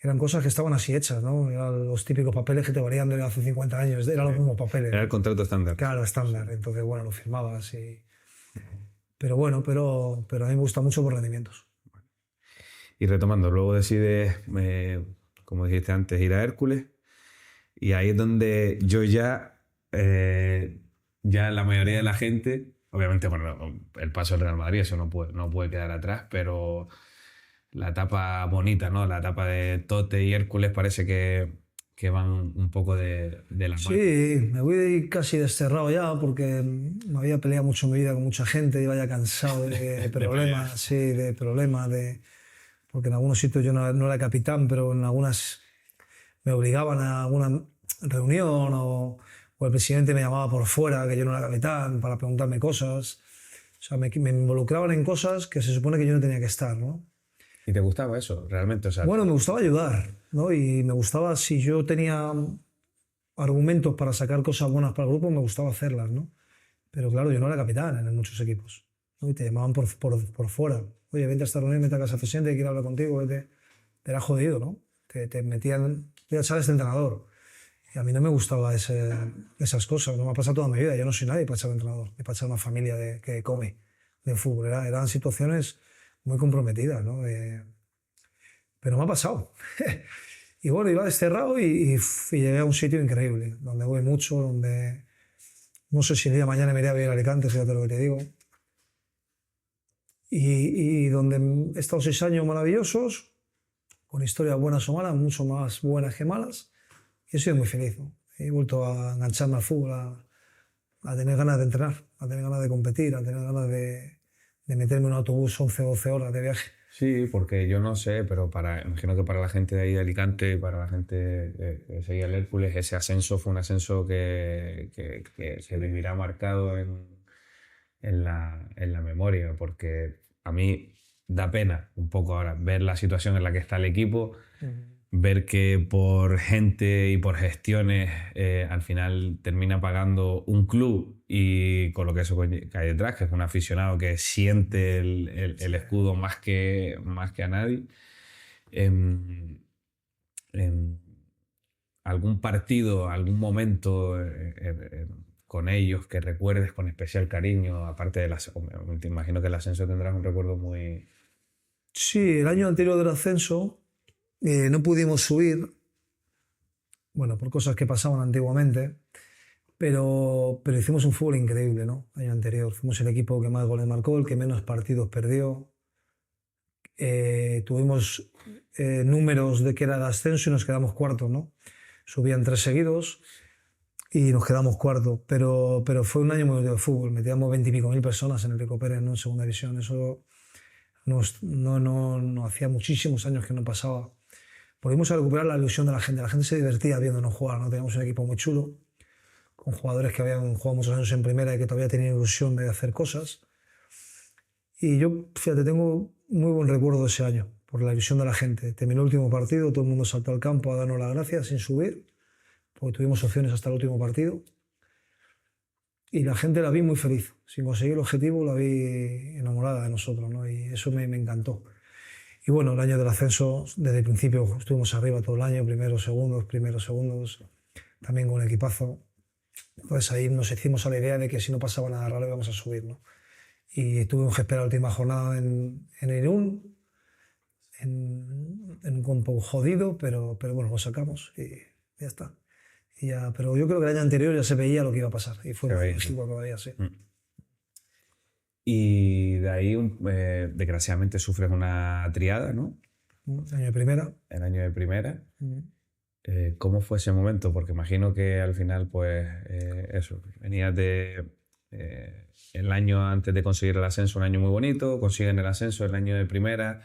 Eran cosas que estaban así hechas, ¿no? Eran los típicos papeles que te varían de hace 50 años, eran los mismos papeles. Era el contrato estándar. Claro, estándar. Entonces, bueno, lo firmabas y... Pero bueno, pero a mí me gusta mucho por rendimientos. Y retomando, luego decides, como dijiste antes, ir a Hércules, y ahí es donde yo ya la mayoría de la gente, obviamente, bueno, el paso al Real Madrid, eso no puede quedar atrás, pero la etapa bonita, ¿no? La etapa de Tote y Hércules parece que van un poco de la mano. Sí, me voy casi desterrado ya porque me había peleado mucho en mi vida con mucha gente, iba ya cansado de problemas, sí, de problemas, porque en algunos sitios yo no era capitán, pero en algunas me obligaban a alguna reunión o el presidente me llamaba por fuera, que yo no era capitán, para preguntarme cosas. O sea, me involucraban en cosas que se supone que yo no tenía que estar, ¿no? ¿Y te gustaba eso realmente? O sea, Bueno, me gustaba ayudar, ¿no? Y me gustaba, si yo tenía argumentos para sacar cosas buenas para el grupo, me gustaba hacerlas, ¿no? Pero claro, yo no era capitán en muchos equipos, ¿no? Y te llamaban por fuera. Oye, vente a esta reunión, vente a casa presidente, quiero hablar contigo, vete. Era jodido, ¿no? Te metían, ya sabes, de entrenador. Y a mí no me gustaba esas cosas, no me ha pasado toda mi vida. Yo no soy nadie para ser entrenador, ni para ser una familia que come de fútbol. Eran situaciones muy comprometidas, ¿no? Pero me ha pasado. Y bueno, iba desterrado y llegué a un sitio increíble, donde voy mucho, donde no sé si el día de mañana me iré a vivir a Alicante, fíjate lo que te digo. Y donde he estado 6 años maravillosos, con historias buenas o malas, mucho más buenas que malas, y he sido muy feliz, ¿no? He vuelto a engancharme al fútbol, a tener ganas de entrenar, a tener ganas de competir, a tener ganas de meterme en un autobús 11 o 12 horas de viaje. sí, porque yo no sé, pero imagino que para la gente de ahí de Alicante, para la gente que seguía el Hércules, ese ascenso fue un ascenso que se vivirá marcado en la memoria, porque a mí da pena un poco ahora ver la situación en la que está el equipo, ver que por gente y por gestiones al final termina pagando un club y con lo que eso que hay detrás, que es un aficionado que siente el escudo más que a nadie. Em, ¿Algún partido, algún momento con ellos que recuerdes con especial cariño, aparte de las... Te imagino que el ascenso tendrás un recuerdo muy... Sí, el año anterior del ascenso no pudimos subir, bueno, por cosas que pasaban antiguamente, pero hicimos un fútbol increíble, ¿no? El año anterior fuimos el equipo que más goles marcó, el que menos partidos perdió. Tuvimos números de que era el ascenso y nos quedamos cuartos, ¿no? Subían 3 seguidos y nos quedamos cuartos, pero fue un año muy bonito de fútbol. Metíamos 20 y pico mil personas en el Rico Pérez, ¿no? En segunda división. Eso no hacía muchísimos años que no pasaba. Pudimos recuperar la ilusión de la gente. La gente se divertía viéndonos jugar, ¿no? Teníamos un equipo muy chulo, con jugadores que habían jugado muchos años en primera y que todavía tenían ilusión de hacer cosas. Y yo, fíjate, tengo muy buen recuerdo de ese año, por la ilusión de la gente. Terminó el último partido, todo el mundo saltó al campo a darnos las gracias sin subir, porque tuvimos opciones hasta el último partido. Y la gente la vi muy feliz. Sin conseguir el objetivo, la vi enamorada de nosotros, ¿no? Y eso me encantó. Y bueno, el año del ascenso, desde el principio estuvimos arriba todo el año, primeros, segundos, también con un equipazo. Entonces ahí nos hicimos a la idea de que si no pasaba nada raro íbamos a subir, ¿no? Y tuvimos que esperar la última jornada en Irún, en un campo jodido, pero bueno, lo sacamos y ya está. Pero yo creo que el año anterior ya se veía lo que iba a pasar y fue mágico todavía, sí. Y de ahí, desgraciadamente, sufres una triada, ¿no? El año de primera. El año de primera. ¿Cómo fue ese momento? Porque imagino que al final, pues, eso, venías de... el año antes de conseguir el ascenso, un año muy bonito, consiguen el ascenso, el año de primera.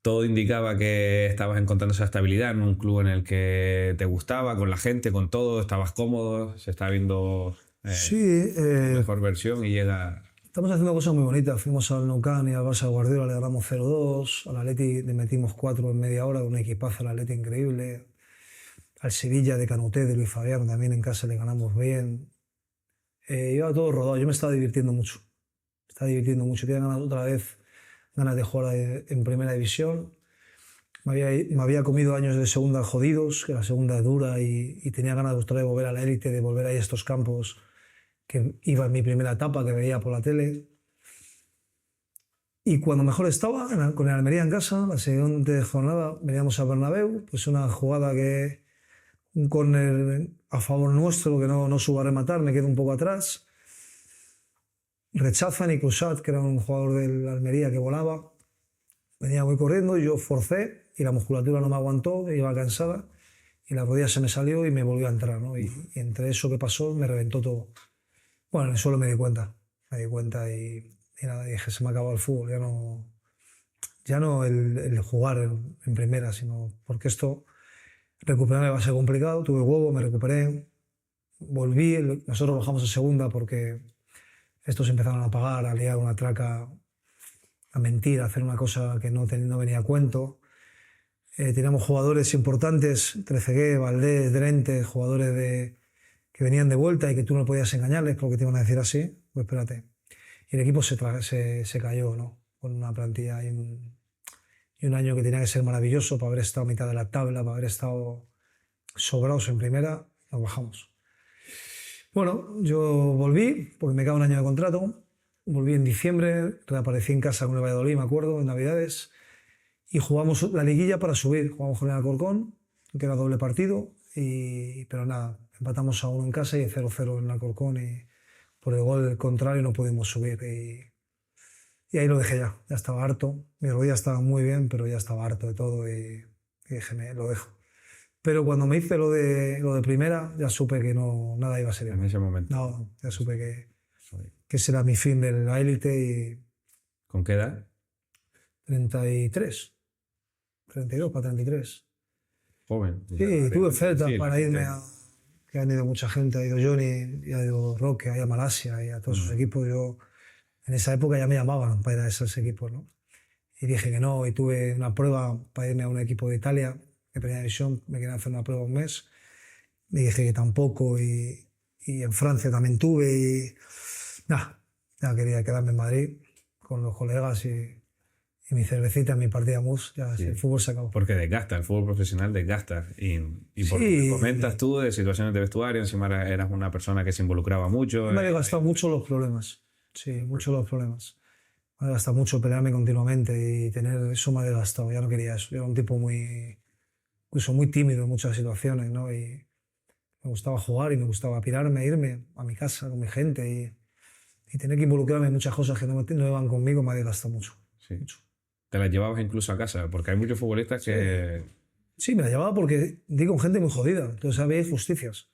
Todo indicaba que estabas encontrando esa estabilidad en un club en el que te gustaba, con la gente, con todo, estabas cómodo, se está viendo sí, mejor versión y llega... Estamos haciendo cosas muy bonitas. Fuimos al Nou Camp y al Barça de Guardiola, le ganamos 0-2. Al Atleti le metimos 4 en media hora, un equipazo al Atleti increíble. Al Sevilla de Canuté, de Luis Fabián, también en casa le ganamos bien. Iba todo rodado, yo me estaba divirtiendo mucho. Tenía ganas otra vez, ganas de jugar en primera división. Me había comido años de segunda jodidos, que la segunda es dura, y tenía ganas de otra vez volver a la élite, de volver a estos campos que iba en mi primera etapa, que veía por la tele. Y cuando mejor estaba, con el Almería en casa, la siguiente jornada veníamos a Bernabéu, pues una jugada un córner a favor nuestro, que no subo a rematar, me quedo un poco atrás. Rechazan y Cruzat, que era un jugador del Almería que volaba, venía muy corriendo, yo forcé y la musculatura no me aguantó, iba cansada y la rodilla se me salió y me volvió a entrar, ¿no? Y entre eso que pasó me reventó todo. Bueno, en el suelo me di cuenta y nada, dije, se me ha acabado el fútbol, ya no el jugar en primera, sino porque esto, recuperarme va a ser complicado. Tuve huevo, me recuperé, volví, nosotros bajamos a segunda porque Estos empezaron a pagar, a liar una traca, a mentir, a hacer una cosa que no venía a cuento. Teníamos jugadores importantes, Trezeguet, Valdés, Drenthe, jugadores que venían de vuelta y que tú no podías engañarles porque te iban a decir así. Pues espérate. Y el equipo se cayó, ¿no? Con una plantilla y un año que tenía que ser maravilloso para haber estado a mitad de la tabla, para haber estado sobrados en primera, nos bajamos. Bueno, yo volví, porque me quedaba un año de contrato, volví en diciembre, reaparecí en casa con el Valladolid, me acuerdo, en Navidades, y jugamos la liguilla para subir, jugamos con el Alcorcón, que era doble partido, pero nada, empatamos a 1 en casa y 0-0 en el Alcorcón, y por el gol contrario no pudimos subir, y ahí lo dejé ya estaba harto, mi rodilla estaba muy bien, pero ya estaba harto de todo, y dije, lo dejo. Pero cuando me hice lo de primera, ya supe que nada iba a ser bien. En ese momento. No, ya supe que ese era mi fin de la élite y... ¿Con qué edad? 33. 32 para 33. Joven. Sí, tuve ofertas sí, para irme que han ido mucha gente, ha ido Johnny, y ha ido Roque, ha ido Malasia y a todos esos equipos. Yo, en esa época ya me llamaban para ir a esos equipos, ¿no? Y dije que no, y tuve una prueba para irme a un equipo de Italia, de primera división, me querían hacer una prueba un mes, y dije que tampoco, y en Francia también tuve, y nada, ya quería quedarme en Madrid con los colegas y mi cervecita, mi partida mus, ya sí. El fútbol se acabó. Porque desgasta, el fútbol profesional desgasta, y por lo que comentas tú de situaciones de vestuario, encima eras una persona que se involucraba mucho. Me ha gastado mucho los problemas, sí, mucho los problemas. Me ha gastado mucho pelearme continuamente y tener eso me ha desgastado, ya no quería eso, yo era un tipo incluso muy tímido en muchas situaciones, ¿no? Y me gustaba jugar y me gustaba pirarme, irme a mi casa con mi gente y tener que involucrarme en muchas cosas que no iban conmigo me ha desgastado mucho. Sí. Mucho. ¿Te las llevabas incluso a casa? Porque hay muchos futbolistas que... Sí, me las llevaba porque di con gente muy jodida, entonces había injusticias,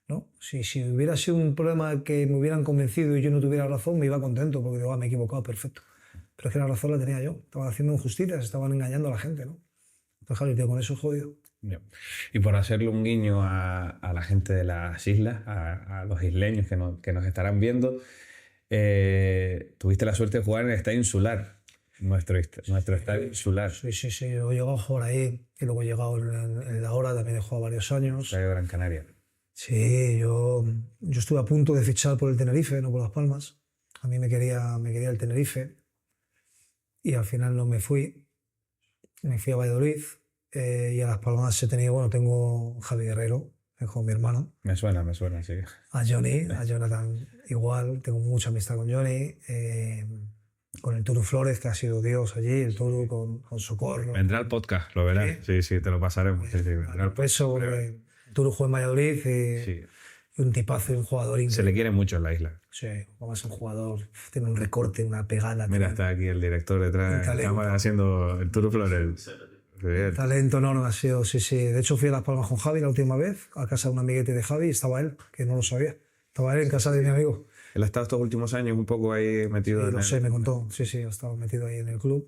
¿no? Si hubiera sido un problema que me hubieran convencido y yo no tuviera razón, me iba contento porque digo, me he equivocado, perfecto. Pero es que la razón la tenía yo, estaban haciendo injusticias, estaban engañando a la gente, ¿no? Entonces, claro, tío, con eso es jodido. Yeah. Y por hacerle un guiño a la gente de las islas, a los isleños que nos estarán viendo, tuviste la suerte de jugar en el Estadio Insular, nuestro Estadio Insular. Sí, yo he llegado a jugar ahí y luego he llegado en la hora, también he jugado varios años. Estadio Gran Canaria. Sí, yo estuve a punto de fichar por el Tenerife, no por Las Palmas. A mí me quería el Tenerife y al final no me fui. Me fui a Valladolid y a Las Palmas tengo Javi Guerrero, que es como mi hermano. Me suena, sí. A Jonathan igual, tengo mucha amistad con Johnny. Con el Turu Flores, que ha sido Dios allí, el Turu con Socorro. Vendrá el podcast, lo verás. Sí, te lo pasaremos. Sí, vendrá el peso, el Turu juega en Valladolid y un tipazo y un jugador increíble. Se le quiere mucho en la isla. Sí, como es un jugador, tiene un recorte, una pegada. Mira, está aquí el director detrás de la cámara haciendo el Turu Flores. Talento enorme ha sido, sí. De hecho, fui a Las Palmas con Javi la última vez, a casa de un amiguete de Javi, y estaba él, que no lo sabía. Estaba él en casa de mi amigo. Él ha estado estos últimos años un poco ahí metido en el... me contó. Sí, he estado metido ahí en el club.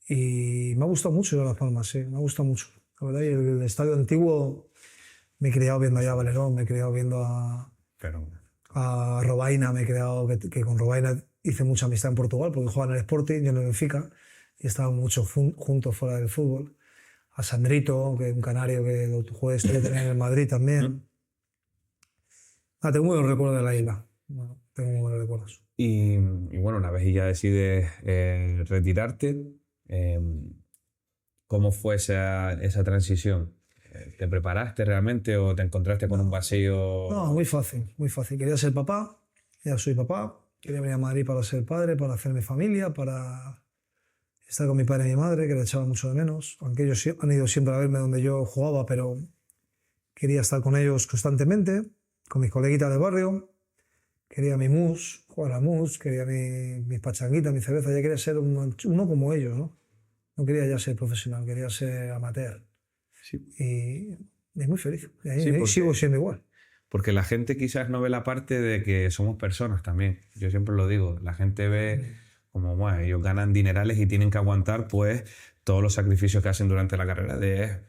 Y me ha gustado mucho ir a Las Palmas, sí, me ha gustado mucho. La verdad, y el estadio antiguo, me he criado viendo allá a Valerón, me he criado viendo a Robaina, me he criado que con Robaina hice mucha amistad en Portugal, porque jugaba en el Sporting, yo en el Benfica, y estábamos mucho juntos fuera del fútbol. A Sandrito, que es un canario que lo jugué en el Madrid también. Tengo muy buenos recuerdos de la isla. Bueno, tengo muy buenos recuerdos. Y bueno, una vez ya decides retirarte, ¿cómo fue esa transición? ¿Te preparaste realmente o te encontraste con un vacío? No, muy fácil, muy fácil. Quería ser papá, ya soy papá. Quería venir a Madrid para ser padre, para hacer mi familia, para estar con mi padre y mi madre, que le echaba mucho de menos. Aunque ellos han ido siempre a verme donde yo jugaba, pero quería estar con ellos constantemente, con mis coleguitas del barrio. Quería mi mus, jugar a mus, quería mis pachanguitas, mi cerveza. Ya quería ser uno como ellos, ¿no? No quería ya ser profesional, quería ser amateur. Sí. Y muy feliz. Y ahí sigo siendo igual. Porque la gente quizás no ve la parte de que somos personas también. Yo siempre lo digo. La gente ve como bueno, ellos ganan dinerales y tienen que aguantar pues todos los sacrificios que hacen durante la carrera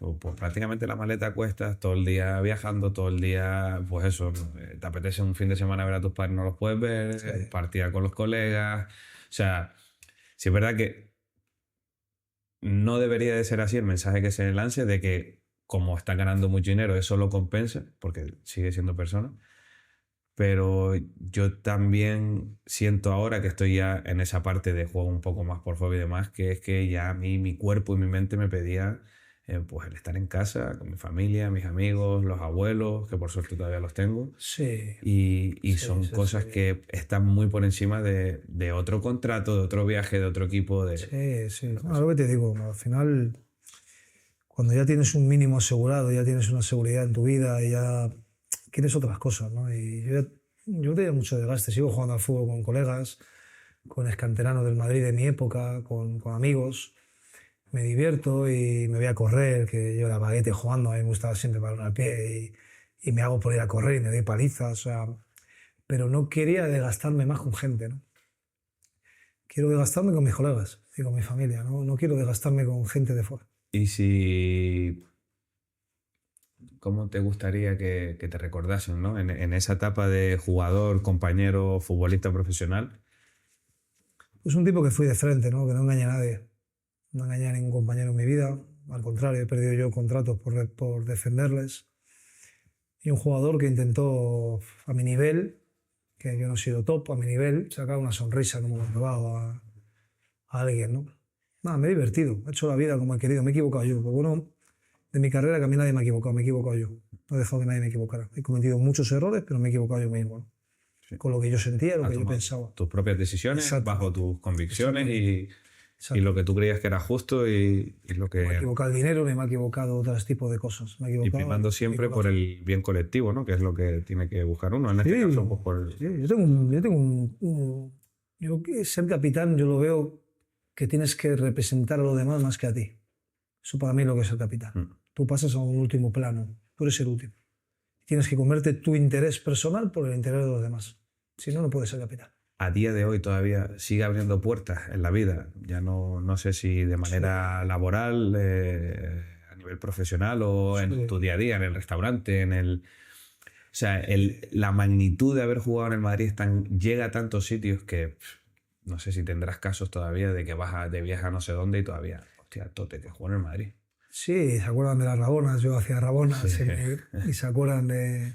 pues prácticamente la maleta a cuestas, todo el día viajando, todo el día, pues eso, te apetece un fin de semana ver a tus padres, no los puedes ver, Sí. partir con los colegas, o sea, sí es verdad que no debería de ser así el mensaje que se lance de que como están ganando mucho dinero eso lo compensa, porque sigue siendo persona. Pero yo también siento ahora que estoy ya en esa parte de juego un poco más por hobby y demás, que es que ya a mí mi cuerpo y mi mente me pedía pues el estar en casa con mi familia, mis amigos, los abuelos, que por suerte todavía los tengo. Sí, Y sí, son sí, cosas sí. que están muy por encima de otro contrato, de otro viaje, de otro equipo. Sí, sí. Bueno, lo que te digo, al final, cuando ya tienes un mínimo asegurado, ya tienes una seguridad en tu vida y ya quieres otras cosas, ¿no? Y yo tenía mucho desgaste, sigo jugando al fútbol con colegas, con excanteranos del Madrid de mi época, con amigos, me divierto y me voy a correr, que yo era baguete jugando, a mí me gustaba siempre balón al pie y me hago por ir a correr y me doy palizas, o sea, pero no quería desgastarme más con gente, ¿no? Quiero desgastarme con mis colegas y con mi familia, ¿no? No quiero desgastarme con gente de fuera. Y si... ¿Cómo te gustaría que te recordasen, ¿no? En esa etapa de jugador, compañero, futbolista profesional. Pues un tipo que fui de frente, ¿no? Que no engañé a nadie, no engañé a ningún compañero en mi vida, al contrario, he perdido yo contratos por defenderles. Y un jugador que intentó a mi nivel, que yo no he sido top, a mi nivel, sacar una sonrisa como me he robado a alguien, ¿no? Nada, me he divertido, he hecho la vida como he querido, me he equivocado yo. Lo bueno de mi carrera que a mí nadie me ha equivocado, me he equivocado yo. No he dejado que nadie me equivocara. He cometido muchos errores, pero me he equivocado yo mismo, ¿no? Sí. Con lo que yo sentía, lo Has que yo tomado pensaba. tus propias decisiones, bajo tus convicciones y Exacto. lo que tú creías que era justo y lo Me he que... equivocado el dinero, ni me he equivocado otros tipos de cosas. Me he Y equivocado primando siempre por el bien colectivo, ¿no? Que es lo que tiene que buscar uno. En este Sí, caso, pues por... sí, yo que ser capitán, yo lo veo que tienes que representar a los demás más que a ti. Eso para mí es lo que es el capitán. Mm. Tú pasas a un último plano, tú eres el último. Tienes que comerte tu interés personal por el interés de los demás. Si no, no puedes ser capitán. A día de hoy todavía sigue abriendo puertas en la vida. Ya no sé si de manera laboral, a nivel profesional o en Sí. tu día a día, en el restaurante, en el... O sea, la magnitud de haber jugado en el Madrid llega a tantos sitios que no sé si tendrás casos todavía de que vas de viaje a no sé dónde y todavía, hostia, Tote, que jugó en el Madrid. Sí, se acuerdan de las Rabonas, yo hacía Rabonas Sí. y se acuerdan de...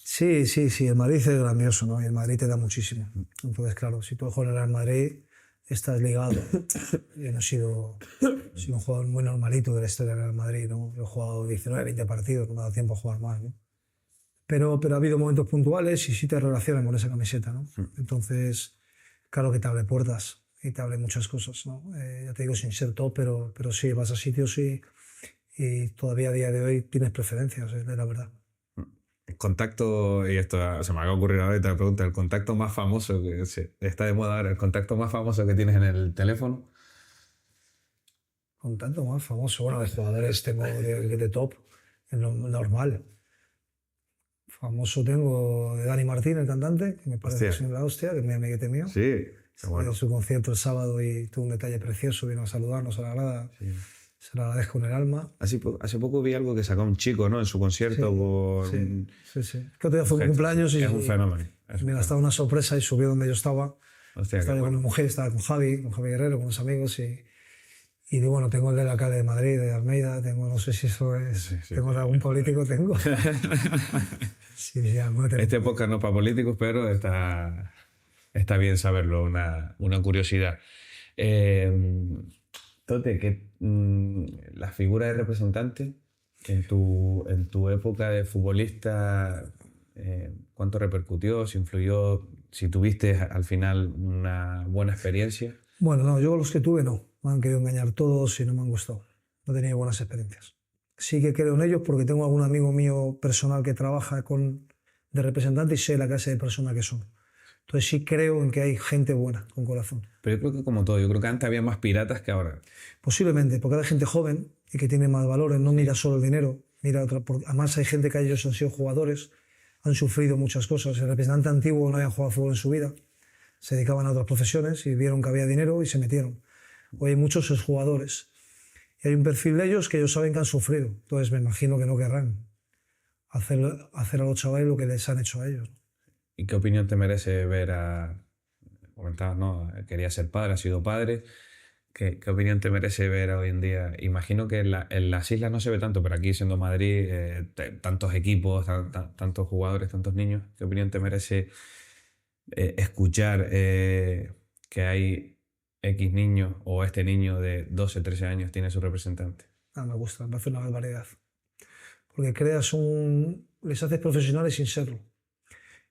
Sí, sí, sí, el Madrid es grandioso, ¿no? Y el Madrid te da muchísimo. Entonces, claro, si tú juegas en el Madrid, estás ligado. Yo no he sido un jugador muy normalito de la historia del Madrid, ¿no? Yo he jugado 19, 20 partidos, no me ha dado tiempo a jugar más, ¿no? Pero ha habido momentos puntuales y sí te relacionan con esa camiseta, ¿no? Entonces, claro que te abre puertas y te abre muchas cosas, ¿no? Ya te digo, sin ser top, pero sí, vas a sitios y todavía a día de hoy tienes preferencias, es la verdad. El contacto, y esto se me acaba de ocurrir ahora y te la pregunta, el contacto más famoso que está de moda ahora, el contacto más famoso que tienes en el teléfono. Con tanto más famoso, bueno, de jugadores tengo de top, es normal. Famoso tengo de Dani Martín, el cantante, que me parece Hostia. la hostia, que es mi amiguete mío. Sí, qué bueno. En su concierto el sábado y tuvo un detalle precioso, vino a saludarnos a la grada. Sí. Se lo agradezco en el alma. Hace poco vi algo que sacó un chico, ¿no? En su concierto por... Sí, sí, sí. Que otro día fue mi cumpleaños y es un fenómeno. me gastaba una sorpresa y subió donde yo estaba. Hostia, Estaba qué yo con bueno. mi mujer, estaba con Javi Guerrero, con unos amigos y bueno, tengo el del alcalde de Madrid, de Almeida, tengo, no sé si eso es, Sí. tengo de algún político, tengo. Sí, ya, no tengo. Este podcast no es para políticos, pero está bien saberlo, una curiosidad. Tote, la figura de representante en tu época de futbolista, ¿cuánto repercutió? ¿Si influyó? ¿Si tuviste al final una buena experiencia? Bueno, no, yo los que tuve no. Me han querido engañar todos y no me han gustado. No he tenido buenas experiencias. Sí que creo en ellos porque tengo algún amigo mío personal que trabaja de representante y sé la clase de persona que son. Entonces sí creo en que hay gente buena, con corazón. Pero yo creo que como todo, yo creo que antes había más piratas que ahora. Posiblemente, porque hay gente joven y que tiene más valores, no mira solo el dinero, mira además hay gente que ellos han sido jugadores, han sufrido muchas cosas. El representante antiguo no había jugado fútbol en su vida, se dedicaban a otras profesiones y vieron que había dinero y se metieron. Hoy hay muchos exjugadores. Y hay un perfil de ellos que ellos saben que han sufrido. Entonces me imagino que no querrán hacer a los chavales lo que les han hecho a ellos. ¿Y qué opinión te merece ver a... Comentabas, ¿no? Quería ser padre, ha sido padre. ¿Qué opinión te merece ver hoy en día? Imagino que en las islas no se ve tanto, pero aquí siendo Madrid, tantos equipos, tantos jugadores, tantos niños. ¿Qué opinión te merece escuchar que hay X niño o este niño de 12, 13 años tiene su representante? Me gusta, me parece una barbaridad. Porque les haces profesionales sin serlo.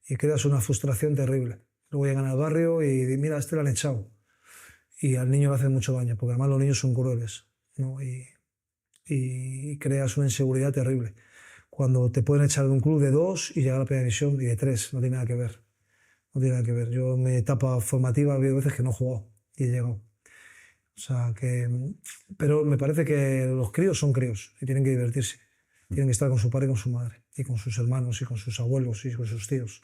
Y creas una frustración terrible. Luego llegan al barrio y mira, a este lo han echado. Y al niño le hace mucho daño, porque además los niños son crueles, ¿no? Y creas una inseguridad terrible. Cuando te pueden echar de un club de 2 y llegar a la primera división y de 3, no tiene nada que ver. No tiene nada que ver. Yo en mi etapa formativa ha habido veces que no he jugado y he llegado. O sea que... Pero me parece que los críos son críos y tienen que divertirse. Tienen que estar con su padre y con su madre, y con sus hermanos, y con sus abuelos, y con sus tíos.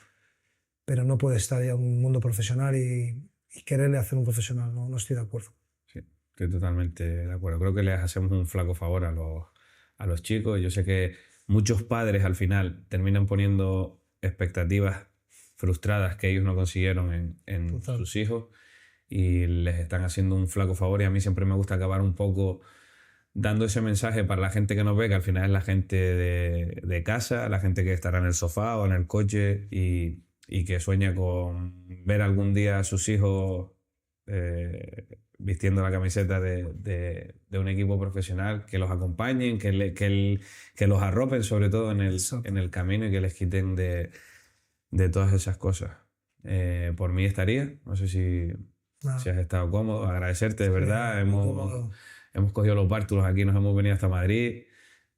Pero no puede estar ya en un mundo profesional y quererle hacer un profesional. No estoy de acuerdo. Sí, estoy totalmente de acuerdo. Creo que les hacemos un flaco favor a los chicos. Yo sé que muchos padres al final terminan poniendo expectativas frustradas que ellos no consiguieron en sus hijos y les están haciendo un flaco favor. Y a mí siempre me gusta acabar un poco dando ese mensaje para la gente que nos ve, que al final es la gente de casa, la gente que estará en el sofá o en el coche y que sueña con ver algún día a sus hijos vistiendo la camiseta de un equipo profesional, que los acompañen, que los arropen sobre todo en el camino y que les quiten de todas esas cosas. Por mí estaría, no sé si has estado cómodo, agradecerte de verdad. Hemos cogido los bártulos aquí, nos hemos venido hasta Madrid,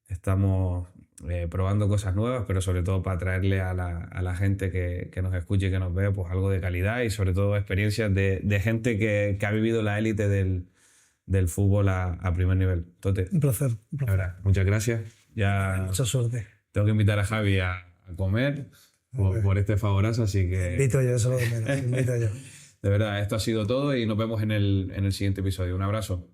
estamos probando cosas nuevas, pero sobre todo para traerle a la gente que nos escuche y que nos ve pues algo de calidad y sobre todo experiencias de gente que ha vivido la élite del fútbol a primer nivel. Tote, Un placer. la verdad, muchas gracias. Ya Mucha suerte. tengo que invitar a Javi a comer por este favorazo, así que... Invito yo, eso es lo que me invito yo. De verdad, esto ha sido todo y nos vemos en el siguiente episodio. Un abrazo.